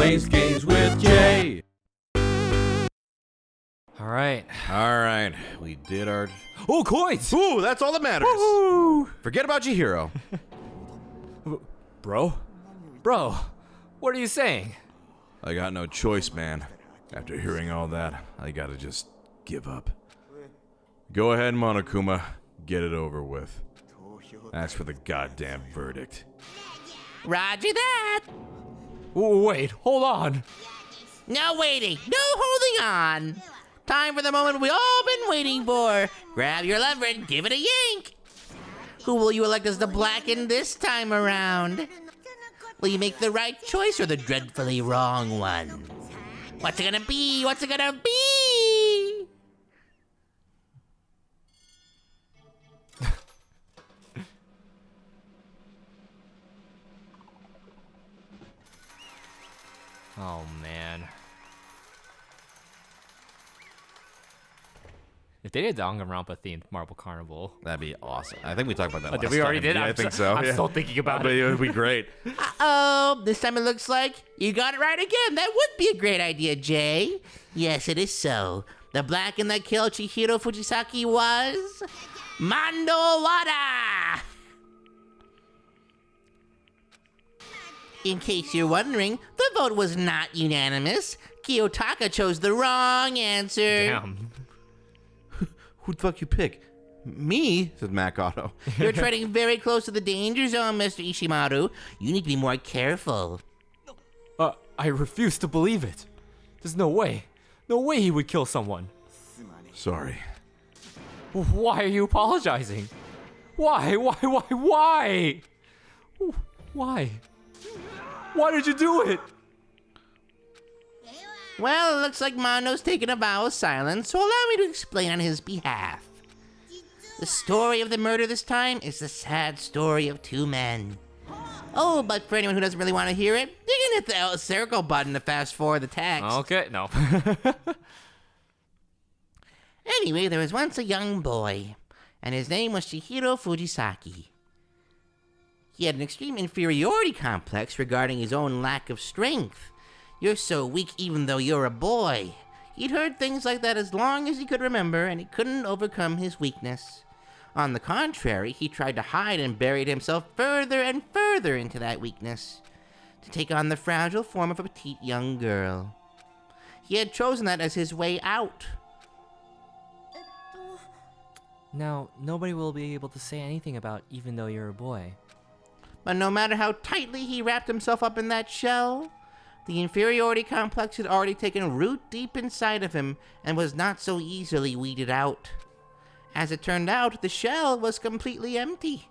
plays games with Jay. All right. We did our... Oh, coins! Ooh, that's all that matters. Woo! Forget about Chihiro. Bro, what are you saying? I got no choice, man. After hearing all that, I gotta just give up. Go ahead, Monokuma. Get it over with. Ask for the goddamn verdict. Roger that. Wait, hold on. No waiting. No holding on. Time for the moment we all been waiting for. Grab your lever and give it a yank. Who will you elect as the Blacken this time around? Will you make the right choice or the dreadfully wrong one? What's it gonna be? What's it gonna be? Oh, man. If they did Danganronpa themed Marble Carnival. That'd be awesome. I think we talked about that last Did we already time. did? Yeah, I think so. I'm still thinking about it. It would be great. Uh-oh, this time it looks like you got it right again. That would be a great idea, Jay. Yes, it is so. The Blacken that killed Chihiro Fujisaki was... Mando Wada! In case you're wondering, the vote was not unanimous. Kiyotaka chose the wrong answer. Damn. Who the fuck you pick? Me? Said Makoto. You're treading very close to the danger zone, Mr. Ishimaru. You need to be more careful. I refuse to believe it. There's no way. No way he would kill someone. Sorry. Why are you apologizing? Why? Why? Why did you do it? Well, it looks like Mondo's taken a vow of silence, so allow me to explain on his behalf. The story of the murder this time is the sad story of two men. Oh, but for anyone who doesn't really want to hear it, you can hit the L circle button to fast forward the text. Okay, no. Anyway, there was once a young boy, and his name was Chihiro Fujisaki. He had an extreme inferiority complex regarding his own lack of strength. You're so weak even though you're a boy. He'd heard things like that as long as he could remember, and he couldn't overcome his weakness. On the contrary, he tried to hide and buried himself further and further into that weakness, to take on the fragile form of a petite young girl. He had chosen that as his way out. Now, nobody will be able to say anything about even though you're a boy. But no matter how tightly he wrapped himself up in that shell, the inferiority complex had already taken root deep inside of him and was not so easily weeded out. As it turned out, the shell was completely empty.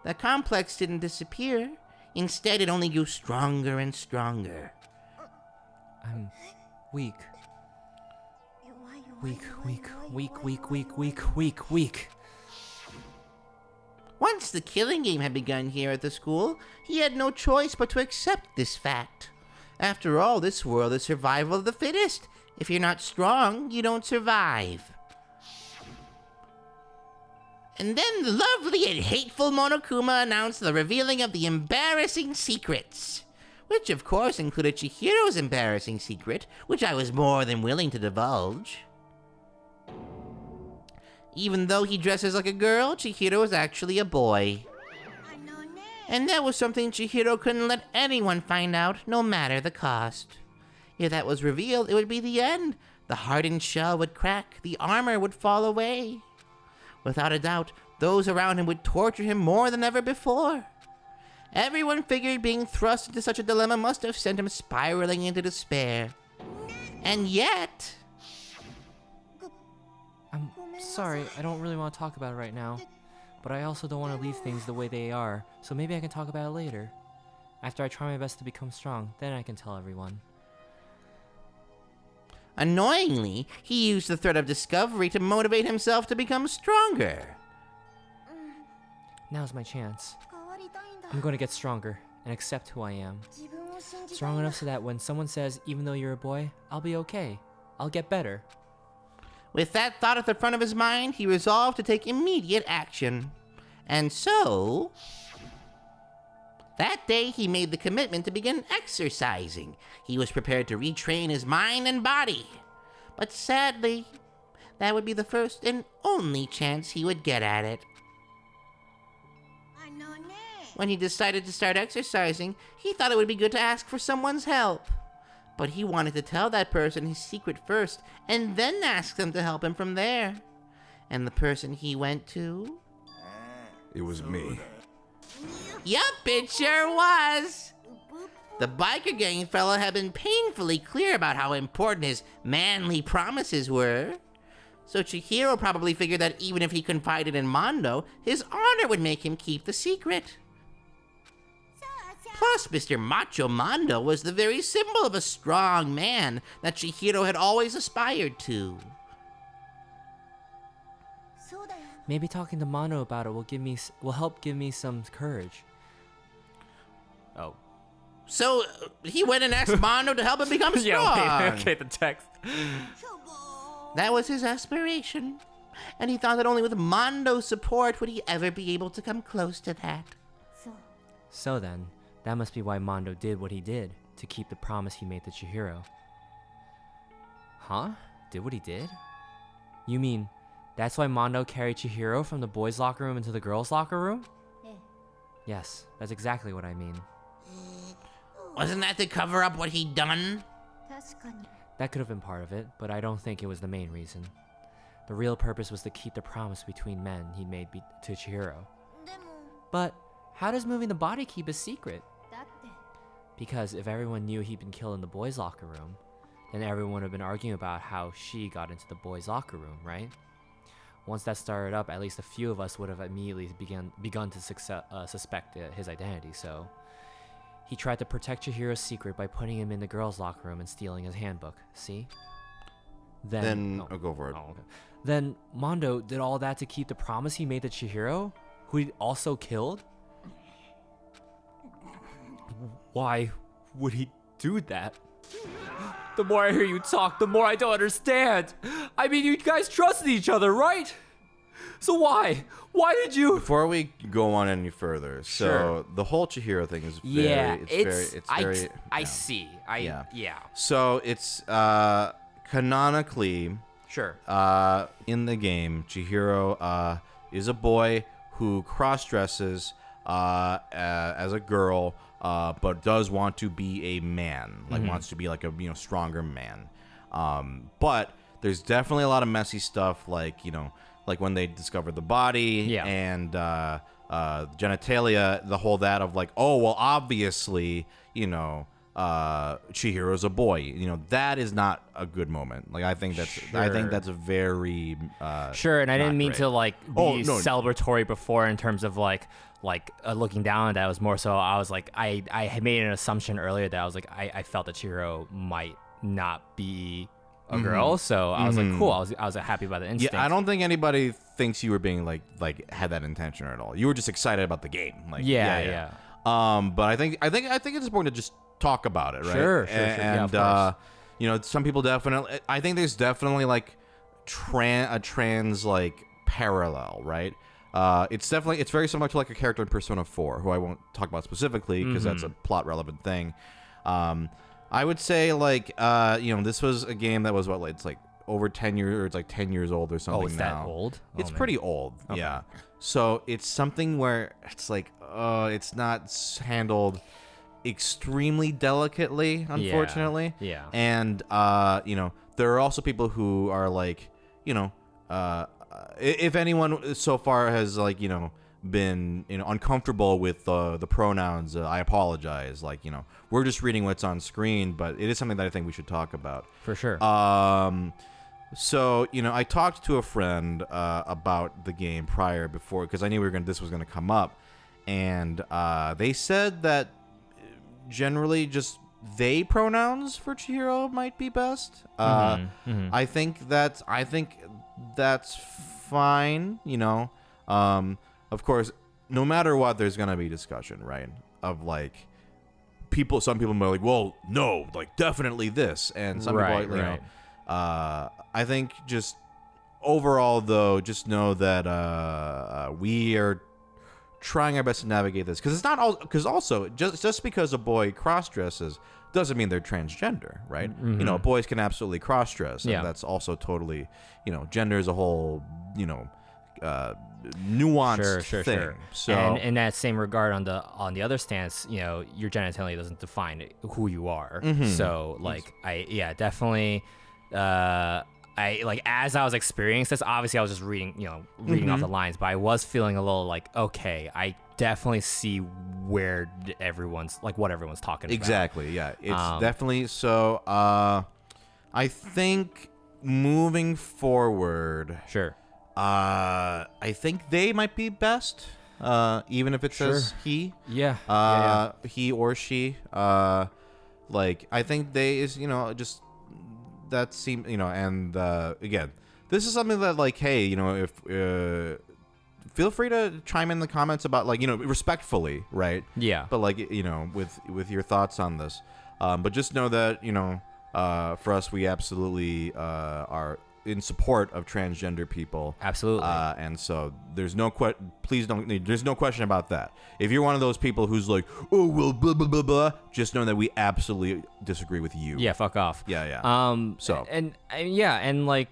The complex didn't disappear. Instead, it only grew stronger and stronger. I'm weak. Weak. Once the killing game had begun here at the school, he had no choice but to accept this fact. After all, this world is survival of the fittest. If you're not strong, you don't survive. And then the lovely and hateful Monokuma announced the revealing of the embarrassing secrets. Which of course included Chihiro's embarrassing secret, which I was more than willing to divulge. Even though he dresses like a girl, Chihiro is actually a boy. And that was something Chihiro couldn't let anyone find out, no matter the cost. If that was revealed, it would be the end. The hardened shell would crack, the armor would fall away. Without a doubt, those around him would torture him more than ever before. Everyone figured being thrust into such a dilemma must have sent him spiraling into despair. And yet... I'm sorry, I don't really want to talk about it right now. But I also don't want to leave things the way they are, so maybe I can talk about it later. After I try my best to become strong, then I can tell everyone. Annoyingly, he used the threat of discovery to motivate himself to become stronger. Now's my chance. I'm going to get stronger and accept who I am. Strong enough so that when someone says, even though you're a boy, I'll be okay. I'll get better. With that thought at the front of his mind, he resolved to take immediate action. And so... That day, he made the commitment to begin exercising. He was prepared to retrain his mind and body. But sadly, that would be the first and only chance he would get at it. When he decided to start exercising, he thought it would be good to ask for someone's help. But he wanted to tell that person his secret first, and then ask them to help him from there. And the person he went to? It was me. Yup, it sure was. The biker gang fellow had been painfully clear about how important his manly promises were. So Chihiro probably figured that even if he confided in Mondo, his honor would make him keep the secret. Plus, Mr. Macho Mondo was the very symbol of a strong man that Chihiro had always aspired to. Maybe talking to Mondo about it will help give me some courage. Oh. So, he went and asked Mondo to help him become strong. Okay, the text. That was his aspiration. And he thought that only with Mondo's support would he ever be able to come close to that. So then, that must be why Mondo did what he did, to keep the promise he made to Chihiro. Huh? Did what he did? You mean, that's why Mondo carried Chihiro from the boys' locker room into the girls' locker room? Yes, that's exactly what I mean. Wasn't that to cover up what he'd done? That could have been part of it, but I don't think it was the main reason. The real purpose was to keep the promise between men he made to Chihiro. But how does moving the body keep a secret? Because if everyone knew he'd been killed in the boys' locker room, then everyone would have been arguing about how she got into the boys' locker room, right? Once that started up, at least a few of us would have immediately begun to suspect his identity, so he tried to protect Chihiro's secret by putting him in the girls' locker room and stealing his handbook. See? I'll go for it. Oh, okay. Then Mondo did all that to keep the promise he made to Chihiro, who he also killed? Why would he do that? The more I hear you talk, the more I don't understand. I mean, you guys trusted each other, right? So why? Why did you? Before we go on any further, so the whole Chihiro thing is very, I see. Yeah. So it's canonically, Sure. in the game, Chihiro is a boy who cross-dresses as a girl, but does want to be a man, like wants to be like a stronger man. But there's definitely a lot of messy stuff, like like when they discovered the body and genitalia, the whole that of like, oh well, obviously Chihiro's a boy. That is not a good moment. Like I think that's a very sure, and I didn't mean great. to like be celebratory before in terms of like looking down at that. It was more so I was like I had made an assumption earlier that I was like I felt that Chihiro might not be a girl, so I was like cool. I was happy about the instinct. Yeah, I don't think anybody thinks you were being like had that intention at all. You were just excited about the game. Like yeah. But I think it's important to just talk about it, right? Sure. And some people definitely. I think there's definitely like a trans like parallel, right? It's very similar to like a character in Persona 4, who I won't talk about specifically because that's a plot relevant thing. I would say like this was a game that was it's like over 10 years, or it's like 10 years old or something. Oh, it's now. that old? It's pretty old, yeah. So it's something where it's like it's not handled extremely delicately, unfortunately. Yeah. And there are also people who are like, if anyone so far has like been uncomfortable with the pronouns, I apologize. Like we're just reading what's on screen, but it is something that I think we should talk about For sure. So I talked to a friend about the game before because I knew this was gonna come up, and they said that generally just they pronouns for Chihiro might be best. I think that's fine. Of course, no matter what, there's gonna be discussion, right? Of like some people might be like, well, no, like definitely this, and some people, like, I think just overall though, just know that we are trying our best to navigate this, because it's not all. Because also, just because a boy cross dresses doesn't mean they're transgender, right? Mm-hmm. You know, boys can absolutely cross dress, and Yeah. that's also totally, you know, gender is a whole, you know, nuanced thing. Sure. So and in that same regard, on the other stance, you know, your genitalia doesn't define who you are. Mm-hmm. So like, definitely. I like, as I was experiencing this, obviously I was just reading off Mm-hmm. the lines, but I was feeling a little like, okay, I definitely see where what everyone's talking about. exactly, yeah, it's definitely so. I think moving forward, Sure. I think they might be best, even if it says he. Yeah. He or she. Like, I think they is, you know, just that seem, you know, and again, this is something that, like, hey, you know, if feel free to chime in the comments about, like, you know, respectfully, right? Yeah. But, like, you know, with your thoughts on this, but just know that, you know, for us, we absolutely are in support of transgender people. Absolutely. And so there's no there's no question about that. If you're one of those people who's like, oh, well, blah, blah, blah, blah, just know that we absolutely disagree with you. Yeah, fuck off. Yeah. So. And like,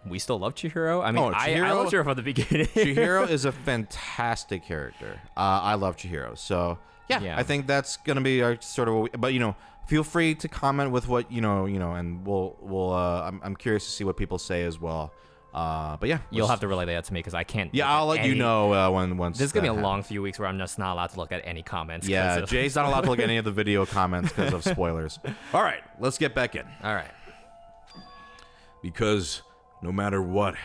we still love Chihiro. I mean, I love Chihiro from the beginning. Chihiro is a fantastic character. I love Chihiro. So yeah, I think that's gonna be our sort of. But you know, feel free to comment with what you know, and we'll. I'm curious to see what people say as well. But yeah, You'll have to relay that to me because I can't. Yeah, I'll let you know once. This is gonna be a that long few weeks where I'm just not allowed to look at any comments. Yeah, Jay's not allowed to look at any of the video comments because of spoilers. All right, let's get back in. All right. Because no matter what,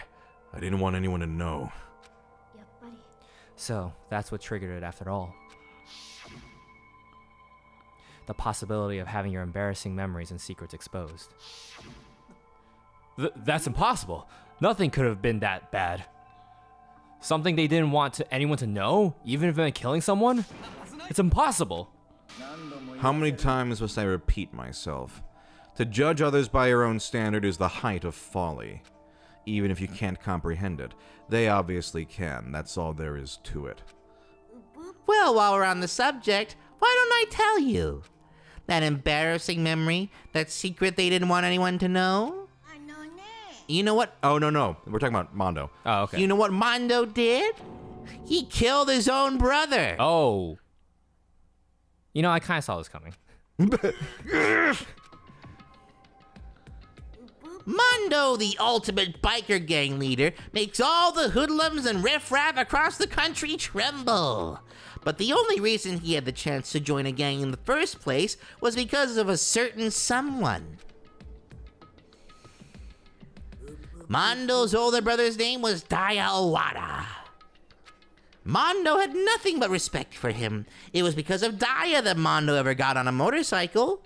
I didn't want anyone to know. So that's what triggered it after all. The possibility of having your embarrassing memories and secrets exposed. That's impossible. Nothing could have been that bad. Something they didn't want anyone to know, even if it meant killing someone? It's impossible. How many times must I repeat myself? To judge others by your own standard is the height of folly. Even if you can't comprehend it, they obviously can. That's all there is to it. Well, while we're on the subject, why don't I tell you? That embarrassing memory, that secret they didn't want anyone to know? You know what? Oh, no. We're talking about Mondo. Oh, okay. You know what Mondo did? He killed his own brother. Oh. You know, I kind of saw this coming. Mondo, the ultimate biker gang leader, makes all the hoodlums and riffraff across the country tremble. But the only reason he had the chance to join a gang in the first place was because of a certain someone. Mondo's older brother's name was Daya Owada. Mondo had nothing but respect for him. It was because of Daya that Mondo ever got on a motorcycle.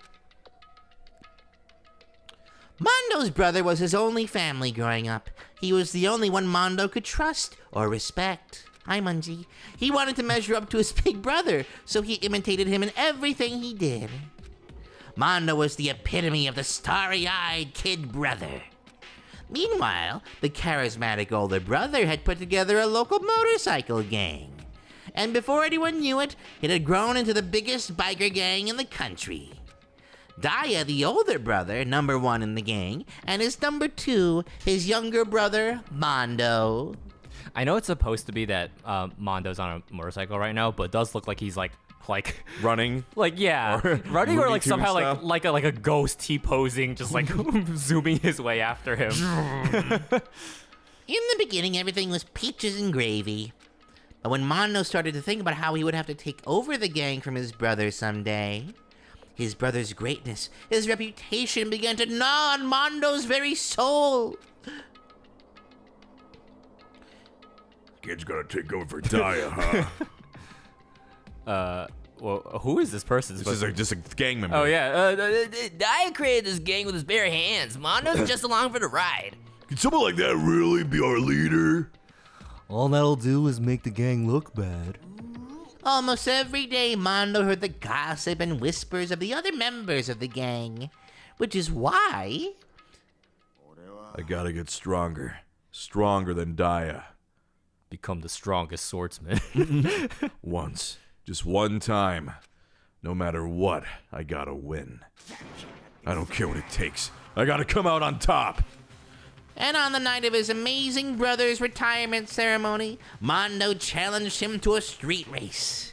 Mondo's brother was his only family growing up. He was the only one Mondo could trust or respect. Hi, Munji. He wanted to measure up to his big brother, so he imitated him in everything he did. Mondo was the epitome of the starry-eyed kid brother. Meanwhile, the charismatic older brother had put together a local motorcycle gang. And before anyone knew it, it had grown into the biggest biker gang in the country. Daya, the older brother, number one in the gang, and his number two, his younger brother, Mondo. I know it's supposed to be that Mondo's on a motorcycle right now, but it does look like he's like Running. like yeah, Or running or Looney like Tunes somehow style? like a ghost T-posing, just like zooming his way after him. In the beginning, everything was peaches and gravy. But when Mondo started to think about how he would have to take over the gang from his brother someday, his brother's greatness, his reputation began to gnaw on Mondo's very soul. Kid's gonna take over for Daya, huh? Well, who is this person? This is just a gang member. Oh yeah, Daya created this gang with his bare hands. Mondo's just along for the ride. Can someone like that really be our leader? All that'll do is make the gang look bad. Almost every day, Mondo heard the gossip and whispers of the other members of the gang, which is why... I gotta get stronger. Stronger than Daya. become the strongest swordsman. Once. Just one time. No matter what, I gotta win. I don't care what it takes. I gotta come out on top. And on the night of his amazing brother's retirement ceremony, Mondo challenged him to a street race.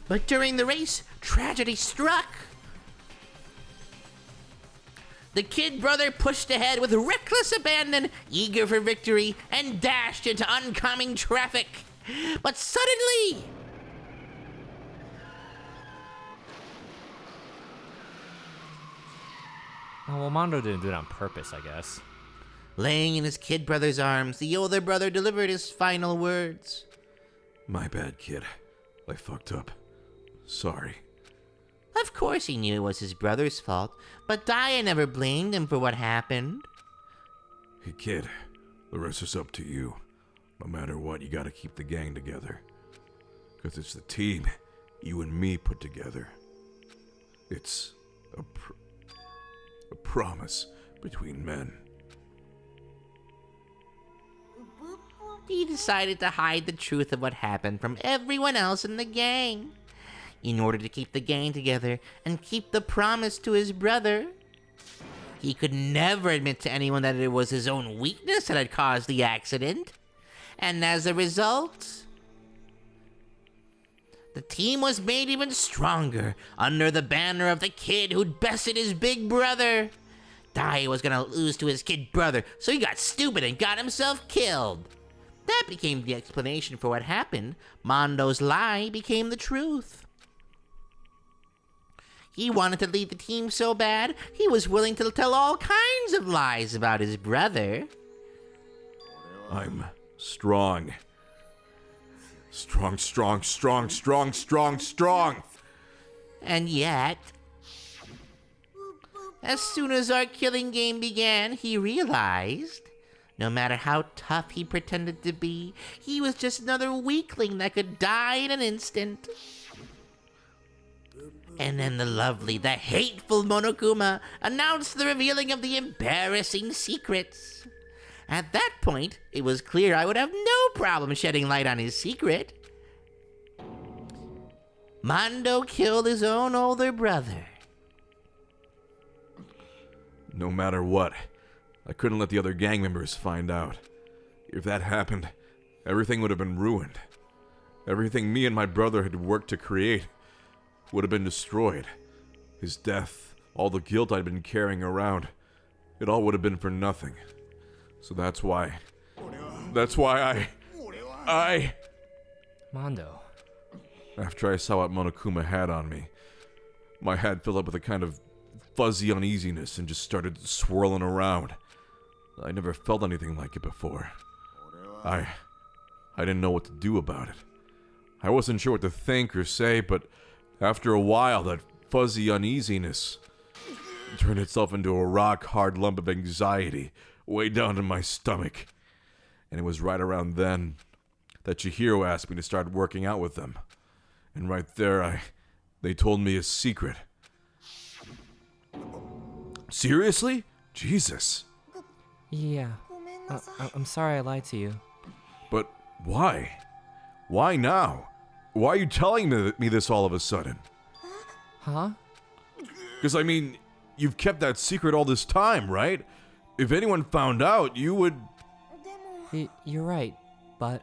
But during the race, tragedy struck. The kid brother pushed ahead with reckless abandon, eager for victory, and dashed into oncoming traffic. But suddenly... Oh, well, Mondo didn't do it on purpose, I guess. laying in his kid brother's arms, the older brother delivered his final words. My bad, kid. I fucked up. Sorry. Of course he knew it was his brother's fault, but Daya never blamed him for what happened. Hey, kid. The rest is up to you. No matter what, you gotta keep the gang together. Because it's the team you and me put together. It's a promise between men. He decided to hide the truth of what happened from everyone else in the gang. In order to keep the gang together and keep the promise to his brother. He could never admit to anyone that it was his own weakness that had caused the accident. And as a result, the team was made even stronger under the banner of the kid who'd bested his big brother. Dai was gonna lose to his kid brother, so he got stupid and got himself killed. That became the explanation for what happened. Mondo's lie became the truth. He wanted to lead the team so bad, he was willing to tell all kinds of lies about his brother. I'm strong. Strong. And yet, as soon as our killing game began, he realized, no matter how tough he pretended to be, he was just another weakling that could die in an instant. And then the lovely, the hateful Monokuma announced the revealing of the embarrassing secrets. At that point, it was clear I would have no problem shedding light on his secret. Mondo killed his own older brother. No matter what, I couldn't let the other gang members find out. If that happened, everything would have been ruined. Everything me and my brother had worked to create would have been destroyed. His death, all the guilt I'd been carrying around, it all would have been for nothing. So that's why I... Mondo. After I saw what Monokuma had on me, my head filled up with a kind of fuzzy uneasiness and just started swirling around. I never felt anything like it before. I didn't know what to do about it. I wasn't sure what to think or say, but after a while, that fuzzy uneasiness turned itself into a rock-hard lump of anxiety way down in my stomach. And it was right around then that Chihiro asked me to start working out with them. And right there, they told me a secret. Seriously? Jesus. Yeah. I'm sorry I lied to you. But why? Why now? Why are you telling me this all of a sudden? Huh? Because, I mean, you've kept that secret all this time, right? If anyone found out, you would... You're right, but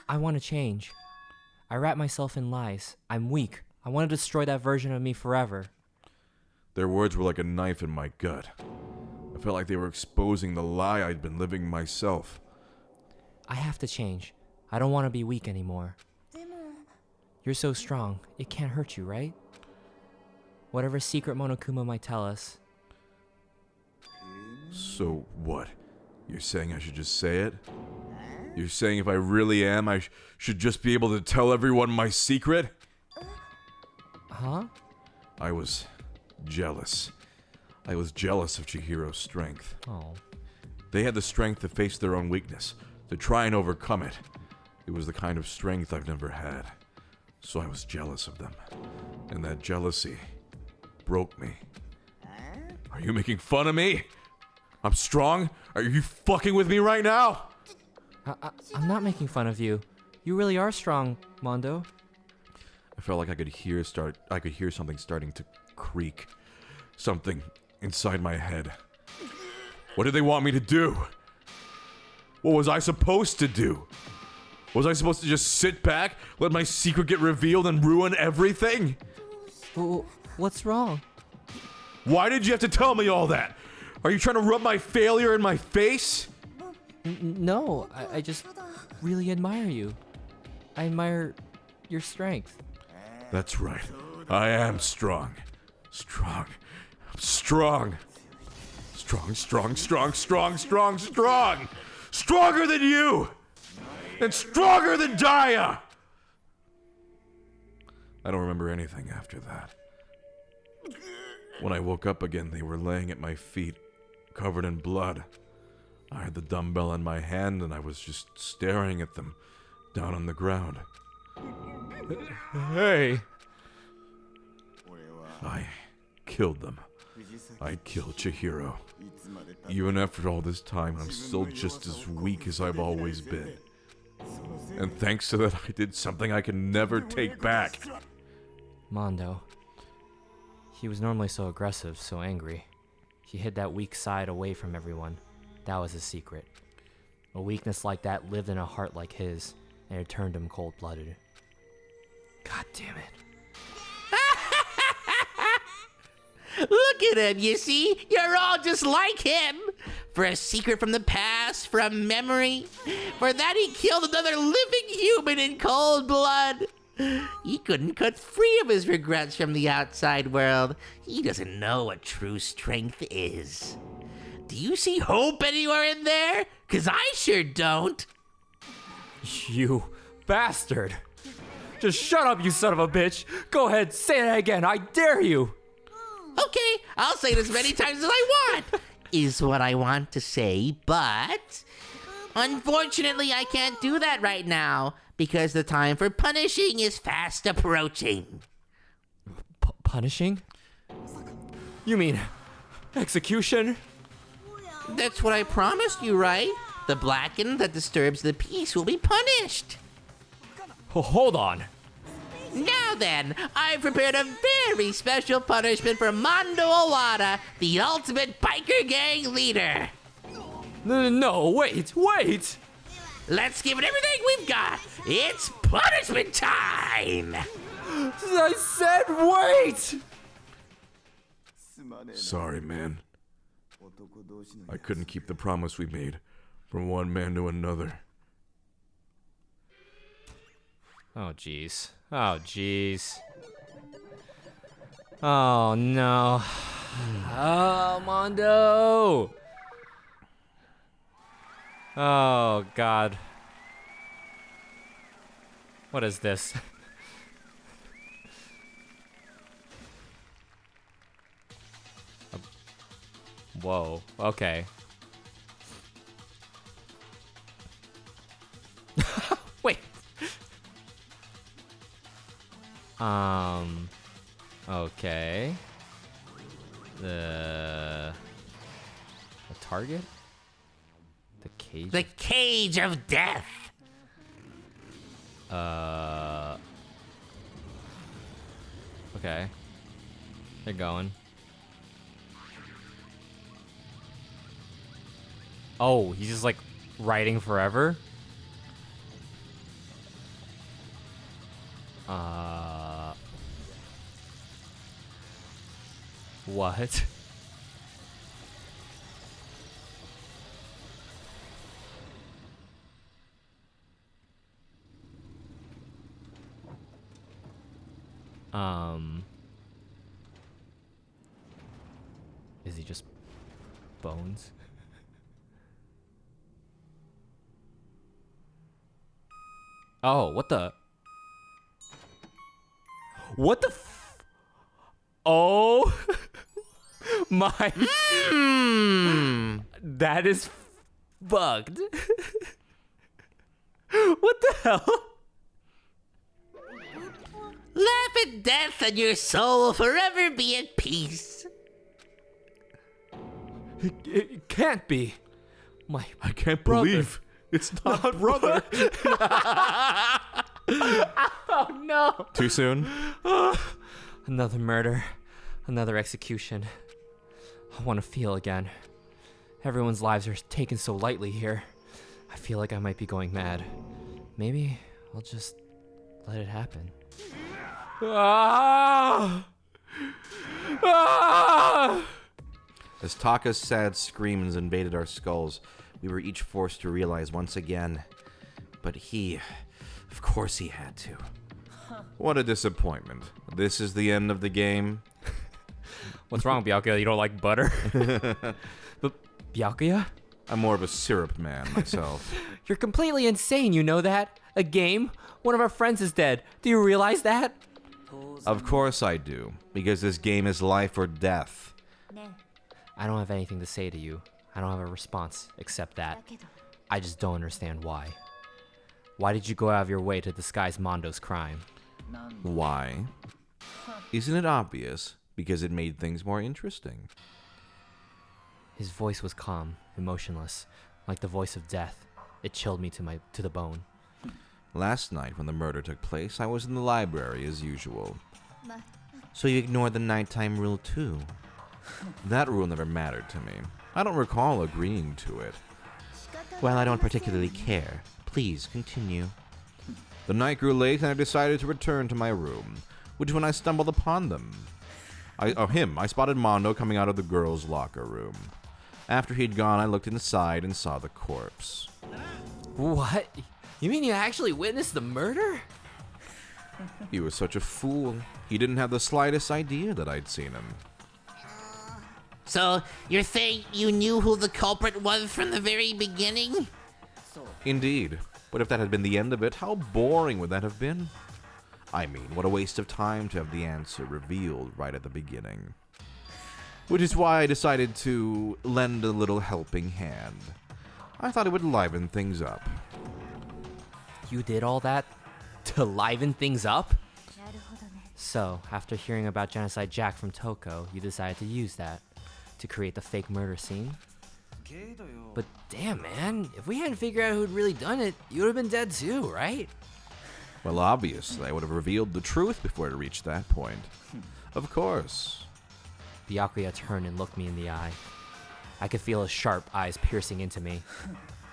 I want to change. I wrap myself in lies. I'm weak. I want to destroy that version of me forever. Their words were like a knife in my gut. I felt like they were exposing the lie I'd been living myself. I have to change. I don't want to be weak anymore. You're so strong. It can't hurt you, right? Whatever secret Monokuma might tell us. So what? You're saying I should just say it? You're saying if I really am, I should just be able to tell everyone my secret? Huh? I was jealous. I was jealous of Chihiro's strength. Oh. They had the strength to face their own weakness, to try and overcome it. It was the kind of strength I've never had. So I was jealous of them. And that jealousy broke me. Are you making fun of me? I'm strong? Are you fucking with me right now? I'm not making fun of you. You really are strong, Mondo. I felt like I could hear something starting to creak. Something inside my head. What did they want me to do? What was I supposed to do? Was I supposed to just sit back, let my secret get revealed and ruin everything? What's wrong? Why did you have to tell me all that? Are you trying to rub my failure in my face? No, I just really admire you. I admire your strength. That's right. I am strong. Strong. I'm strong. Strong. Stronger than you! And stronger than Daya! I don't remember anything after that. When I woke up again, they were laying at my feet, covered in blood. I had the dumbbell in my hand and I was just staring at them, down on the ground. Hey! I killed them. I killed Chihiro. Even after all this time, I'm still just as weak as I've always been. And thanks to that, I did something I can never take back. Mondo. He was normally so aggressive, so angry. He hid that weak side away from everyone. That was his secret. A weakness like that lived in a heart like his, and it turned him cold-blooded. God damn it. Look at him, you see? You're all just like him. For a secret from the past, from memory. For that he killed another living human in cold blood. He couldn't cut free of his regrets from the outside world. He doesn't know what true strength is. Do you see hope anywhere in there? 'Cause I sure don't. You bastard! Just shut up, you son of a bitch! Go ahead, say that again, I dare you! Okay, I'll say it as many times as I want, is what I want to say, but unfortunately I can't do that right now because the time for punishing is fast approaching. Punishing? You mean execution? That's what I promised you, right? The blackened that disturbs the peace will be punished. Hold on. Now then, I've prepared a very special punishment for Mondo Owada, the ultimate biker gang leader. No, wait! Let's give it everything we've got. It's punishment time! I said wait! Sorry, man. I couldn't keep the promise we made from one man to another. Oh jeez. Oh no. Oh, Mondo! Oh god. What is this? Whoa, okay. Wait. Okay. The target? The cage? The cage of death. Okay. They're going. Oh, he's just like riding forever? What? Is he just bones? Oh, what the? What the Oh my. That is bugged. What the hell? Laugh at death and your soul will forever be at peace. It can't be. My I can't brother. believe It's not brother. Oh no! Too soon? Another murder. Another execution. I want to feel again. Everyone's lives are taken so lightly here. I feel like I might be going mad. Maybe I'll just let it happen. Ah! Ah! As Taka's sad screams invaded our skulls, we were each forced to realize once again. But of course he had to. What a disappointment. This is the end of the game. What's wrong, Byakuya? You don't like butter? But Byakuya? I'm more of a syrup man myself. You're completely insane, you know that? A game? One of our friends is dead. Do you realize that? Of course I do, because this game is life or death. I don't have anything to say to you. I don't have a response except that. I just don't understand why. Why did you go out of your way to disguise Mondo's crime? Why? Isn't it obvious? Because it made things more interesting. His voice was calm, emotionless, like the voice of death. It chilled me to the bone. Last night when the murder took place, I was in the library as usual. So you ignored the nighttime rule too? That rule never mattered to me. I don't recall agreeing to it. Well, I don't particularly care. Please, continue. The night grew late and I decided to return to my room, which when I stumbled upon them. I spotted Mondo coming out of the girls' locker room. After he'd gone, I looked inside and saw the corpse. What? You mean you actually witnessed the murder? He was such a fool. He didn't have the slightest idea that I'd seen him. So, you're saying you knew who the culprit was from the very beginning? Indeed. But if that had been the end of it, how boring would that have been? I mean, what a waste of time to have the answer revealed right at the beginning. Which is why I decided to lend a little helping hand. I thought it would liven things up. You did all that to liven things up? So, after hearing about Genocide Jack from Toko, you decided to use that to create the fake murder scene? But damn, man, if we hadn't figured out who'd really done it, you would have been dead too, right? Well, obviously, I would have revealed the truth before it reached that point. Of course. Byakuya turned and looked me in the eye. I could feel his sharp eyes piercing into me.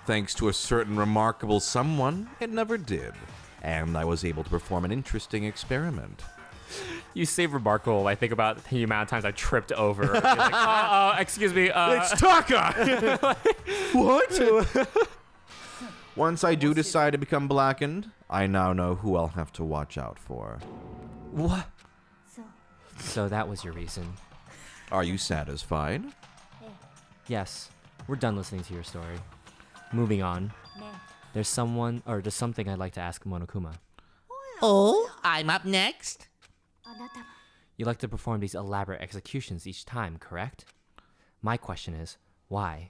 Thanks to a certain remarkable someone, it never did. And I was able to perform an interesting experiment. You say remarkable. I think about the amount of times I tripped over. Like, excuse me. It's Taka! What? Once I do decide to become blackened, I now know who I'll have to watch out for. What? So that was your reason. Are you satisfied? Yes. We're done listening to your story. Moving on. There's something I'd like to ask Monokuma. Oh, I'm up next. You like to perform these elaborate executions each time, correct? My question is, why?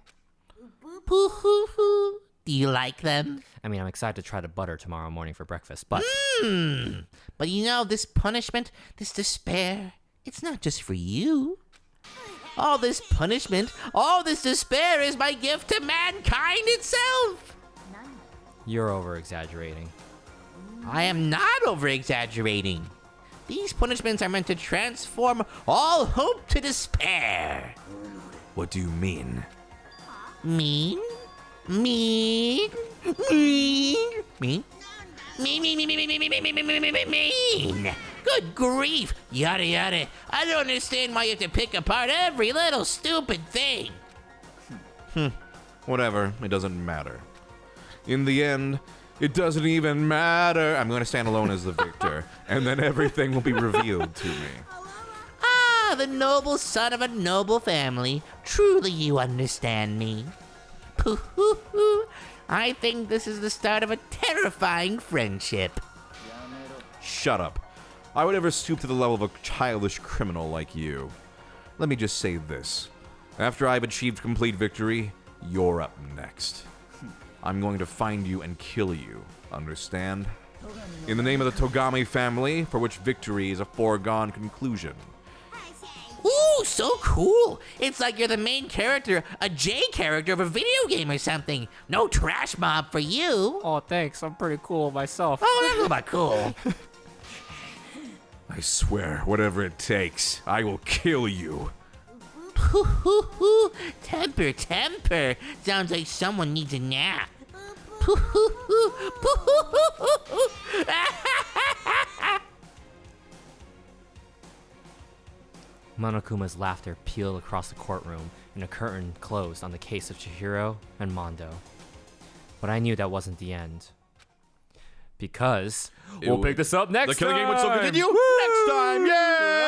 Poo-hoo-hoo. Do you like them? I mean, I'm excited to try the butter tomorrow morning for breakfast, but... But you know, this punishment, this despair, it's not just for you. All this punishment, all this despair is my gift to mankind itself. You're over-exaggerating. I am not over-exaggerating. These punishments are meant to transform all hope to despair. What do you mean? Mean? Mean? Mean? Mean? Mean. Good grief. Yada yada. I don't understand why you have to pick apart every little stupid thing. Whatever, it doesn't matter. In the end, it doesn't even matter. I'm going to stand alone as the victor, and then everything will be revealed to me. Ah, the noble son of a noble family. Truly you understand me. Pooh-hoo-hoo. I think this is the start of a terrifying friendship. Shut up. I would never stoop to the level of a childish criminal like you. Let me just say this. After I've achieved complete victory, you're up next. I'm going to find you and kill you. Understand? In the name of the Togami family, for which victory is a foregone conclusion. Ooh, so cool. It's like you're the main character, a J character of a video game or something. No trash mob for you. Oh, thanks. I'm pretty cool myself. Oh, that's about cool. I swear, whatever it takes, I will kill you. Temper, temper. Sounds like someone needs a nap. Monokuma's laughter peeled across the courtroom, and a curtain closed on the case of Chihiro and Mondo. But I knew that wasn't the end. Because we'll pick this up next The killing game would still time. continue next time. Yay!